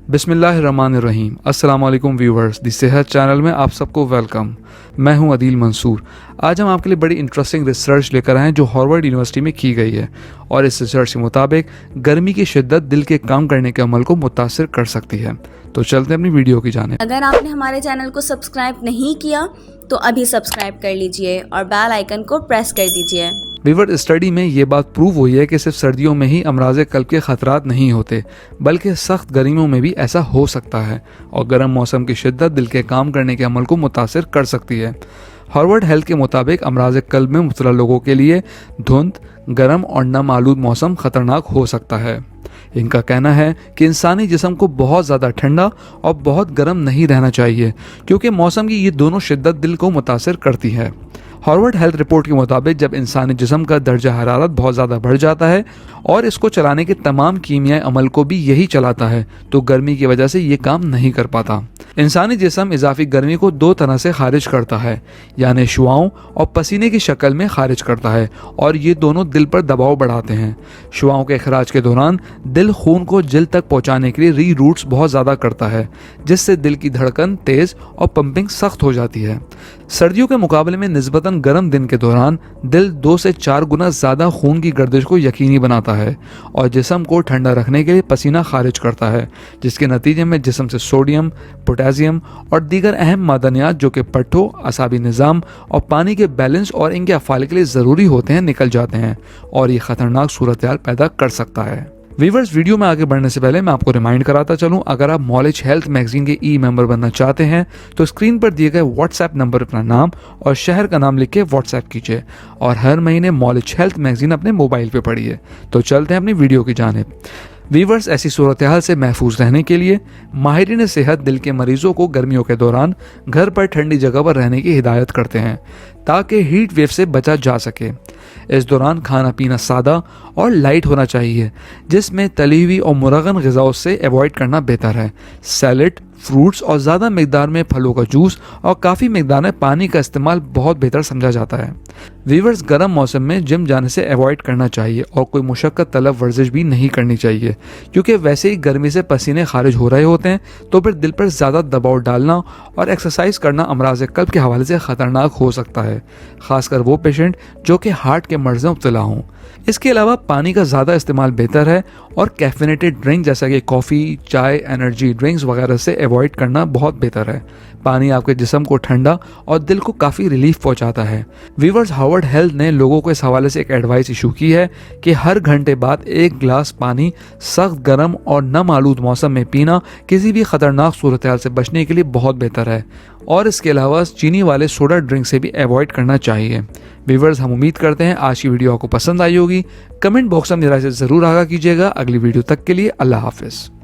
बिस्मिल्लाहिर्रहमानिर्रहीम। अस्सलाम वालेकुम व्यूवर्स, दी सेहत चैनल में आप सबको वेलकम। मैं हूं अदील मंसूर। आज हम आपके लिए बड़ी इंटरेस्टिंग रिसर्च लेकर आए हैं जो हार्वर्ड यूनिवर्सिटी में की गई है, और इस रिसर्च के मुताबिक गर्मी की शिद्दत दिल के काम करने के अमल को मुतासिर कर सकती है। तो चलते हैं अपनी वीडियो की जानिब। अगर आपने हमारे चैनल को सब्सक्राइब नहीं किया तो अभी सब्सक्राइब कर लीजिए और बेल आइकन को प्रेस कर दीजिए। व्यूअर, स्टडी में ये बात प्रूव हुई है कि सिर्फ सर्दियों में ही अमराज कल्ब के खतरात नहीं होते, बल्कि सख्त गर्मियों में भी ऐसा हो सकता है, और गर्म मौसम की शिद्दत दिल के काम करने के अमल को मुतासिर कर सकती है। हार्वर्ड हेल्थ के मुताबिक अमराज कल्ब में मुब्तला लोगों के लिए धुंध, गर्म और नम आलूद मौसम खतरनाक हो सकता है। इनका कहना है कि इंसानी जिस्म को बहुत ज़्यादा ठंडा और बहुत गर्म नहीं रहना चाहिए, क्योंकि मौसम की ये दोनों शिद्दत दिल को मुतासिर करती है। हार्वर्ड हेल्थ रिपोर्ट के मुताबिक जब इंसानी जिस्म का दर्जा हरारत बहुत ज़्यादा बढ़ जाता है और इसको चलाने के तमाम कीमियाई अमल को भी यही चलाता है, तो गर्मी की वजह से ये काम नहीं कर पाता। इंसानी जिस्म इजाफी गर्मी को दो तरह से खारिज करता है, यानी शुआओं और पसीने की शक्ल में खारिज करता है, और ये दोनों दिल पर दबाव बढ़ाते हैं। शुआओं के अखराज के दौरान दिल खून को जिल तक पहुँचाने के लिए री रूट्स बहुत ज़्यादा करता है, जिससे दिल की धड़कन तेज़ और पंपिंग सख्त हो जाती है। सर्दियों के मुकाबले में निस्बतन गर्म दिन के दौरान दिल 2 से 4 गुना ज़्यादा खून की गर्दिश को यकीनी बनाता है और जिस्म को ठंडा रखने के लिए पसीना खारिज करता है, जिसके नतीजे में जिस्म से सोडियम, पोटेशियम और दीगर अहम मादनियात जो कि पट्ठों, असाबी निज़ाम और पानी के बैलेंस और इनके अफ़ाल के लिए ज़रूरी होते हैं निकल जाते हैं, और ये ख़तरनाक सूरत हाल पैदा कर सकता है। व्यूअर्स, वीडियो में आगे बढ़ने से पहले मैं आपको रिमाइंड कराता चलूं, अगर आप नॉलेज हेल्थ मैगजीन के ई मेंबर बनना चाहते हैं तो स्क्रीन पर दिए गए व्हाट्सएप नंबर पर अपना नाम और शहर का नाम लिख के व्हाट्सएप कीजिए, और हर महीने नॉलेज हेल्थ मैगजीन अपने मोबाइल पे पढ़िए। तो चलते हैं अपनी वीडियो की जानिब। व्यूअर्स, ऐसी सूरत हाल से महफूज रहने के लिए माहिरीन सेहत दिल के मरीजों को गर्मियों के दौरान घर पर ठंडी जगह पर रहने की हिदायत करते हैं, ताकि हीट वेव से बचा जा सके। इस दौरान खाना पीना सादा और लाइट होना चाहिए, जिसमें तली हुई और मुरगन ग़िज़ाओं से अवॉइड करना बेहतर है। सैलड, फ्रूट्स और ज़्यादा मिकदार में फलों का जूस और काफ़ी मिकदार में पानी का इस्तेमाल बहुत बेहतर समझा जाता है। व्यूअर्स, गर्म मौसम में जिम जाने से अवॉइड करना चाहिए और कोई मुशक्क़त तलब वर्जिश भी नहीं करनी चाहिए, क्योंकि वैसे ही गर्मी से पसीने खारिज हो रहे होते हैं, तो फिर दिल पर ज़्यादा दबाव डालना और एक्सरसाइज करना अमराज कल्ब के हवाले से ख़तरनाक हो सकता है, ख़ासकर वो पेशेंट जो कि हार्ट के मर्ज़ में मुब्तला हों। इसके अलावा पानी का ज़्यादा इस्तेमाल बेहतर है, और कैफिनेटेड ड्रिंक जैसा कि कॉफ़ी, चाय, एनर्जी ड्रिंक्स वगैरह से अवॉइड करना बहुत बेहतर है। पानी आपके जिस्म को ठंडा और दिल को काफ़ी रिलीफ पहुंचाता है। व्यूअर्स, हार्वर्ड हेल्थ ने लोगों को इस हवाले से एक एडवाइस इशू की है कि हर घंटे बाद 1 गिलास पानी सख्त गर्म और नम आलूद मौसम में पीना किसी भी ख़तरनाक सूरत हाल से बचने के लिए बहुत बेहतर है, और इसके अलावा चीनी वाले सोडा ड्रिंक से भी अवॉइड करना चाहिए। व्यूअर्स, हम उम्मीद करते हैं आज की वीडियो आपको पसंद आई होगी। कमेंट बॉक्स में मेरा से ज़रूर आगाह कीजिएगा। अगली वीडियो तक के लिए अल्लाह हाफिज़।